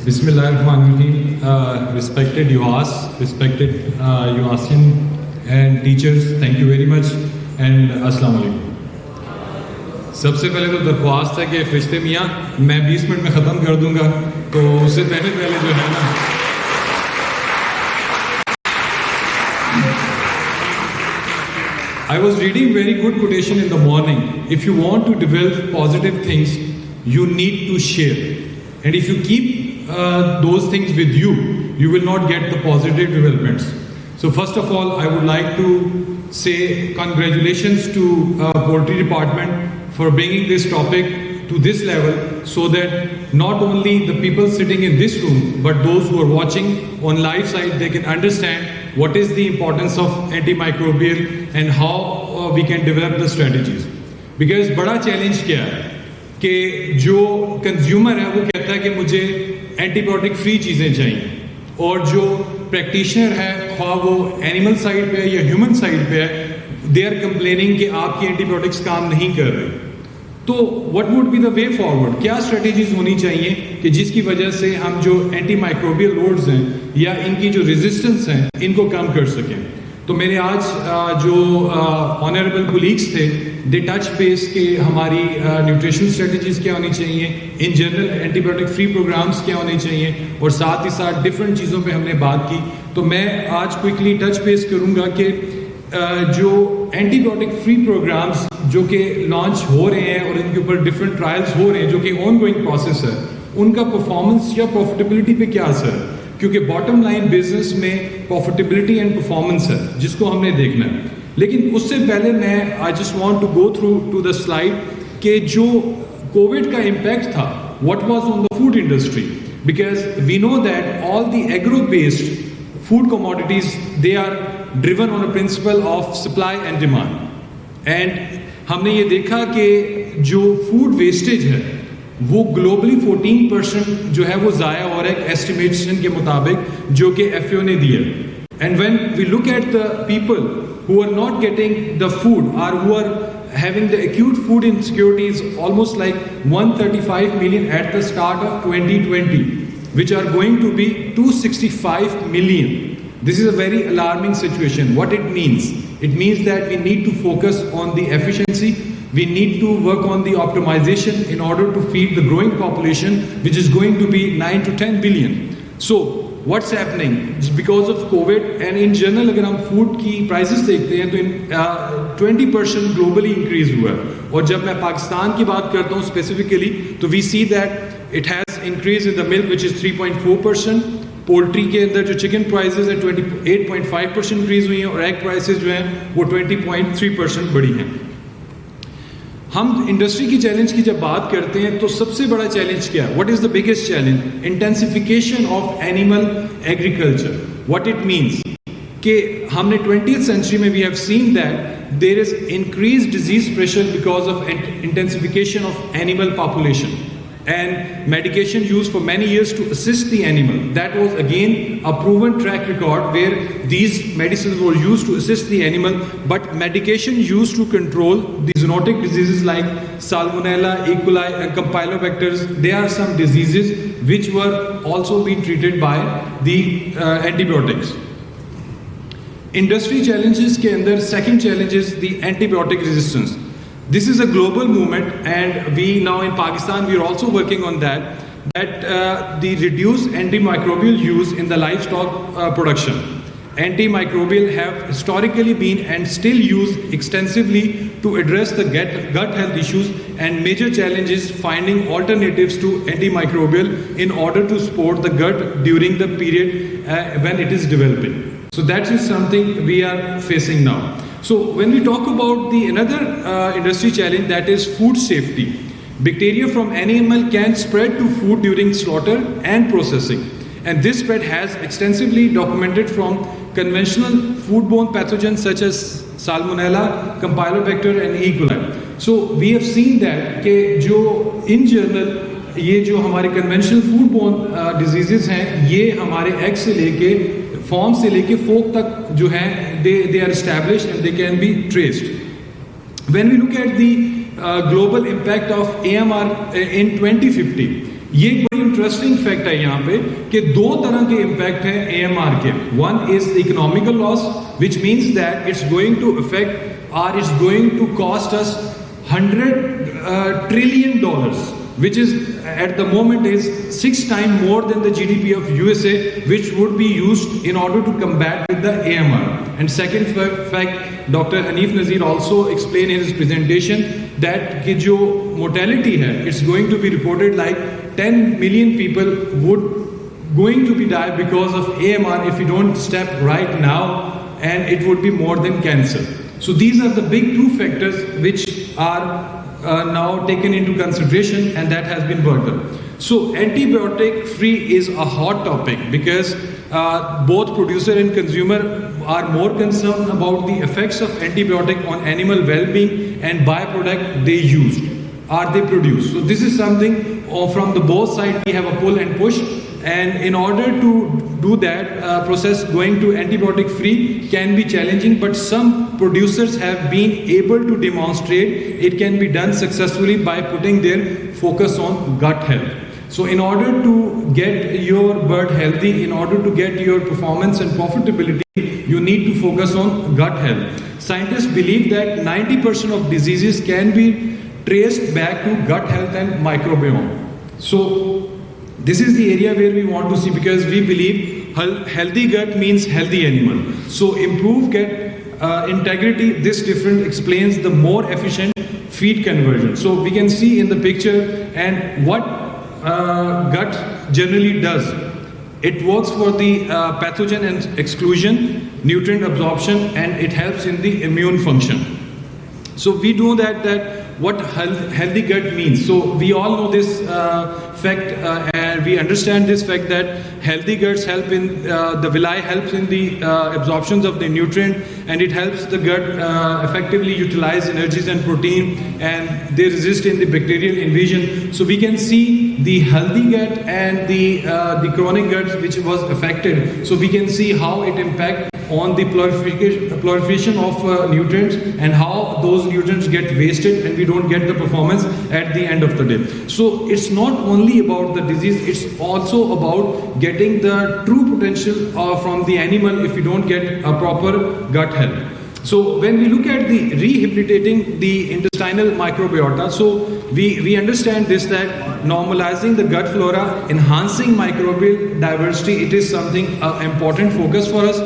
Bismillahirrahmanirrahim. Respected UAS, respected UASian and teachers, thank you very much and Assalamu alaikum. سب سے پہلے تو درخواست ہے کہ فرشتے میاں میں 20 منٹ میں ختم کر دوں گا, تو اس سے پہلے جو ہے نا I was reading very good quotation in the morning. If you want to develop positive things, you need to share. And if you keep those things with you, you will not get the positive developments. So first of all, I would like to say congratulations to Poultry Department for bringing this topic to this level, so that not only the people sitting in this room, but those who are watching on live side, they can understand what is the importance of antimicrobial and how we can develop the strategies. Because بڑا challenge کیا ہے کہ جو consumer ہے وہ کہتا ہے کہ مجھے اینٹی بایوٹک فری چیزیں چاہیے, اور جو پریکٹیشنر ہے خواہ وہ اینیمل سائڈ پہ ہے یا ہیومن سائڈ پہ ہے, دے آر کمپلیننگ کہ آپ کی اینٹی بایوٹکس کام نہیں کر رہے. تو what would be the way forward؟ کیا اسٹریٹجیز ہونی چاہیے کہ جس کی وجہ سے ہم جو اینٹی مائکروبیل لوڈز ہیں یا ان کی جو ریزسٹنس ہیں ان کو کم کر سکیں. تو میرے آج جو آنریبل کولیگس تھے, دے ٹچ بیس کہ ہماری نیوٹریشن اسٹریٹجیز کیا ہونی چاہیے, ان general antibiotic free programmes کیا ہونے چاہیے, اور ساتھ ہی ساتھ ڈفرینٹ چیزوں پہ ہم نے بات کی. تو میں آج کوئکلی ٹچ بیس کروں گا کہ جو اینٹی بایوٹک فری پروگرامس جو کہ لانچ ہو رہے ہیں اور ان کے اوپر ڈفرینٹ ٹرائلز ہو رہے ہیں جو کہ آن گوئنگ پروسیس ہے, ان کا پرفارمنس یا پروفیٹیبلٹی پہ کیا اثر ہے, کیونکہ باٹم لائن بزنس میں پروفیٹیبلٹی اینڈ پرفارمنس ہے جس کو ہم نے دیکھنا ہے. لیکن اس سے پہلے میں I just want to go through to the slide کہ جو کووڈ کا امپیکٹ تھا what was on the food industry, because we know that all the agro based food commodities, they are driven on a principle of supply and demand. And ہم نے یہ دیکھا کہ جو فوڈ ویسٹیج ہے وہ گلوبلی 14% جو ہے وہ ضائع ہو رہا ہے ایسٹیمیشن کے مطابق جو کہ ایف اے او نے دیا. And when we look at the people who are not getting the food or who are having the acute food insecurity is almost like 135 million at the start of 2020, which are going to be 265 million. This is a very alarming situation. What it means? It means that we need to focus on the efficiency. We need to work on the optimization in order to feed the growing population, which is going to be 9 to 10 billion. So, what's happening? Just because of COVID and in general, اگر ہم food کی prices دیکھتے ہیں تو 20% globally increase ہوا ہے. اور جب میں پاکستان کی بات کرتا ہوں اسپیسیفکلی تو we see that it has increase in the ملک وچ از 3.4%. پولٹری کے اندر جو چکن پرائسز ہیں 28.5% انکریز ہوئی ہیں, اور ایگ پرائسز جو ہیں وہ 20.3% بڑھی ہیں. ہم انڈسٹری کی چیلنج کی جب بات کرتے ہیں تو سب سے بڑا چیلنج کیا ہے؟ What is the biggest challenge? Intensification of animal agriculture. What it means کہ ہم نے 20th سینچری میں we have seen that there is increase disease pressure because of intensification of animal population and medication used for many years to assist the animal. That was again a proven track record where these medicines were used to assist the animal, but medication used to control the zoonotic diseases like Salmonella, E. coli and Campylobacter, they are some diseases which were also being treated by the antibiotics. Industry challenges ke andar second challenge is the antibiotic resistance. This is a global movement, and we now in Pakistan we are also working on that the reduced antimicrobial use in the livestock production. Antimicrobial have historically been and still used extensively to address the gut health issues, and major challenge is finding alternatives to antimicrobial in order to support the gut during the period when it is developing. So that is something we are facing now. So when we talk about the another industry challenge, that is food safety. Bacteria from animal can spread to food during slaughter and processing, and this spread has extensively documented from conventional foodborne pathogens such as Salmonella, Campylobacter and E. coli. So we have seen that کہ جو in general یہ جو ہمارے conventional food born diseases ہیں یہ ہمارے egg سے لے کے فارم سے لے کے فوک تک جو ہیں they are established and they can be traced. When we look at the global impact of AMR in 2050, یہ ایک بڑی انٹرسٹنگ فیکٹ ہے یہاں پہ کہ دو طرح کے امپیکٹ ہیں اے ایم آر کے. One is economical loss which means that it's going to affect اور it's going to cost us $100 trillion, which is at the moment is 6 times more than the GDP of USA, which would be used in order to combat with the AMR. And second fact, Dr. Hanif Nazir also explained in his presentation that ki jo mortality hai, it's going to be reported like 10 million people would going to be died because of AMR if we don't step right now, and it would be more than cancer. So these are the big two factors which are now taken into consideration, and that has been worked on. So antibiotic free is a hot topic because both producer and consumer are more concerned about the effects of antibiotic on animal well-being and byproduct they used or they produce. So this is something from the both sides we have a pull and push, and in order to do that process, going to antibiotic free can be challenging, but some producers have been able to demonstrate it can be done successfully by putting their focus on gut health. So in order to get your bird healthy, in order to get your performance and profitability, you need to focus on gut health. Scientists believe that 90% of diseases can be traced back to gut health and microbiome. So this is the area where we want to see, because we believe healthy gut means healthy animal. So improve gut integrity, this difference explains the more efficient feed conversion. So we can see in the picture and what gut generally does. It works for the pathogen and exclusion, nutrient absorption, and it helps in the immune function. So we know that what healthy gut means. So we all know this fact, and we understand this fact that healthy guts help in the villi helps in the absorptions of the nutrient, and it helps the gut effectively utilize energies and protein, and they resist in the bacterial invasion. So we can see the healthy gut and the chronic gut which was affected. So we can see how it impacts on the proliferation of nutrients and how those nutrients get wasted and we don't get the performance at the end of the day. So it's not only about the disease, it's also about getting the true potential from the animal if we don't get a proper gut health. So when we look at the rehabilitating the intestinal microbiota, so we understand this, that normalizing the gut flora, enhancing microbial diversity, it is something important focus for us,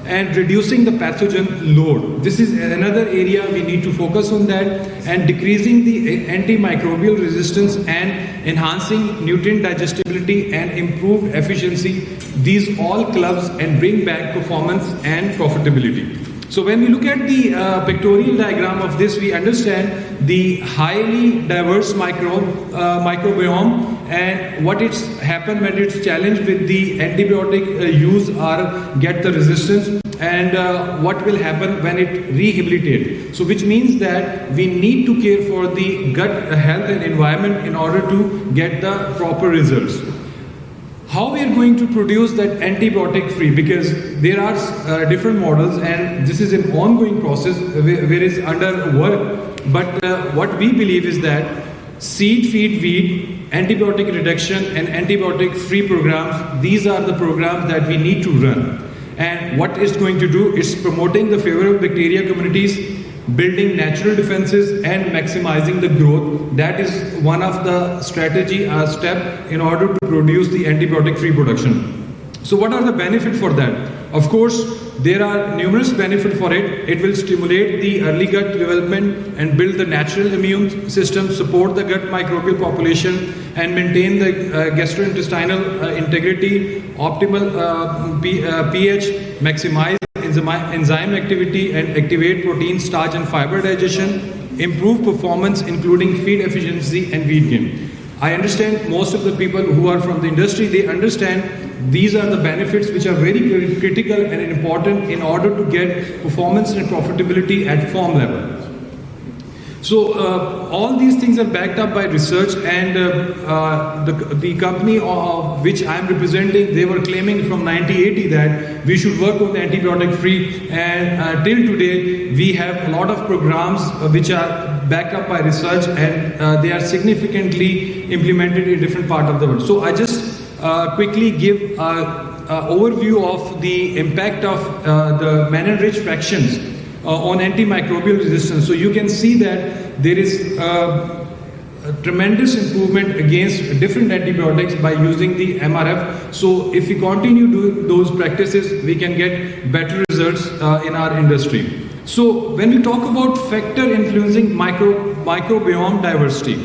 and reducing the pathogen load. This is another area we need to focus on that, and decreasing the antimicrobial resistance and enhancing nutrient digestibility and improve efficiency. These all clubs and bring back performance and profitability. So when we look at the pictorial diagram of this, we understand the highly diverse microbiome and what it's happened when it's challenged with the antibiotic use or get the resistance, and what will happen when it rehabilitates. So which means that we need to care for the gut health and environment in order to get the proper results. How we are going to produce that antibiotic free, because there are different models and this is an ongoing process where is under work, but what we believe is that seed, feed, weed, antibiotic reduction and antibiotic free programs, these are the programs that we need to run. And what it's going to do is promoting the favorable bacteria communities, building natural defenses and maximizing the growth. That is one of the strategy step in order to produce the antibiotic free production. So what are the benefits for that? Of course, there are numerous benefits for it. It will stimulate the early gut development and build the natural immune system, support the gut microbial population, and maintain the gastrointestinal integrity, optimal pH, maximize enzyme activity and activate protein, starch and fiber digestion, improve performance including feed efficiency and weight gain. I understand most of the people who are from the industry, they understand these are the benefits which are very critical and important in order to get performance and profitability at farm level. So all these things are backed up by research, and the company which I am representing, they were claiming from 1980 that we should work on the antibiotic free, and till today we have a lot of programs which are backed up by research, and they are significantly implemented in different parts of the world. So I just quickly give overview of the impact of the mannan-rich fractions on antimicrobial resistance. So you can see that there is a tremendous improvement against different antibiotics by using the MRF. So if we continue doing those practices, we can get better results in our industry. So when we talk about factor influencing microbiome diversity,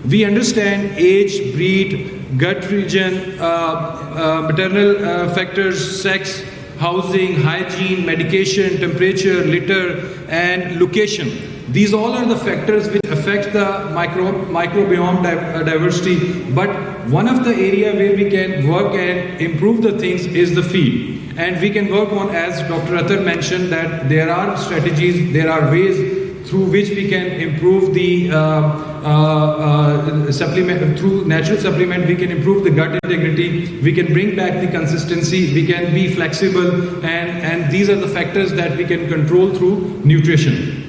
we understand age, breed, gut region, maternal factors, sex, housing, hygiene, medication, temperature, litter, and location. These all are the factors which affect the microbiome diversity. But one of the area where we can work and improve the things is the feed. And we can work on, as Dr. Athar mentioned, that there are strategies, there are ways through which we can improve the supplement. Through natural supplement, we can improve the gut integrity, we can bring back the consistency, we can be flexible, and these are the factors that we can control through nutrition.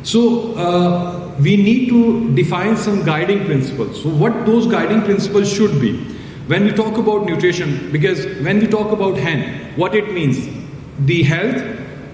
So we need to define some guiding principles. So what those guiding principles should be when we talk about nutrition, because when we talk about hen, what it means, the health,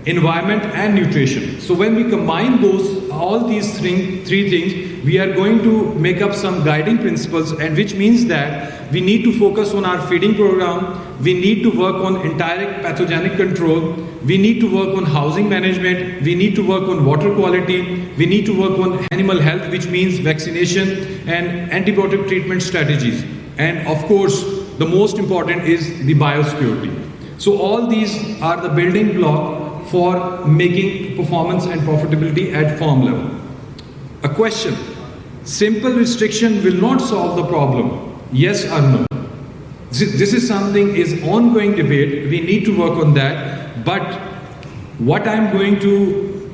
environment, and nutrition. So when we combine all these three things, we are going to make up some guiding principles, and which means that we need to focus on our feeding program, we need to work on enteric pathogenic control, we need to work on housing management, we need to work on water quality, we need to work on animal health, which means vaccination and antibiotic treatment strategies. And of course, the most important is the biosecurity. So all these are the building block for making performance and profitability at farm level. A question: simple restriction will not solve the problem, yes or no? This is something is ongoing debate. We need to work on that. But what I'm going to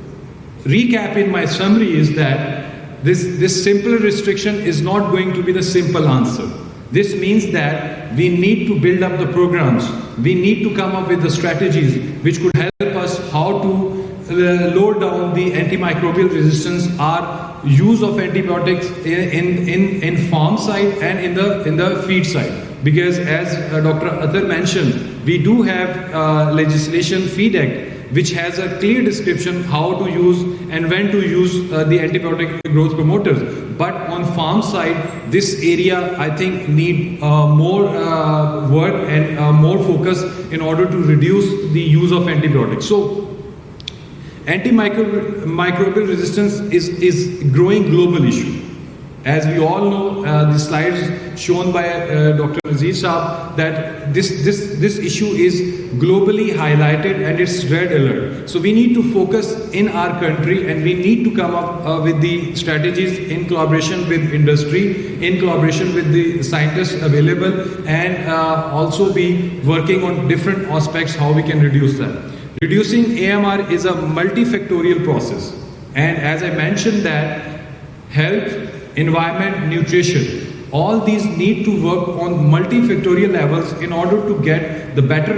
recap in my summary is that this simple restriction is not going to be the simple answer. This means that we need to build up the programs. We need to come up with the strategies which could help us how to lower down the antimicrobial resistance, our use of antibiotics in farm side and in the feed side. Because as Dr. Athar mentioned, we do have legislation, Feed Act, which has a clear description how to use and when to use the antibiotic growth promoters. But on farm side, this area I think need more work and more focus in order to reduce the use of antibiotics. So antimicrobial resistance is growing global issue. As we all know, the slides shown by Dr. Nazir Saab, that this issue is globally highlighted and it's red alert. So we need to focus in our country, and we need to come up with the strategies in collaboration with industry, in collaboration with the scientists available, and also be working on different aspects how we can reduce that. Reducing AMR is a multifactorial process, and as I mentioned that health, environment, nutrition, all these need to work on multifactorial levels in order to get the better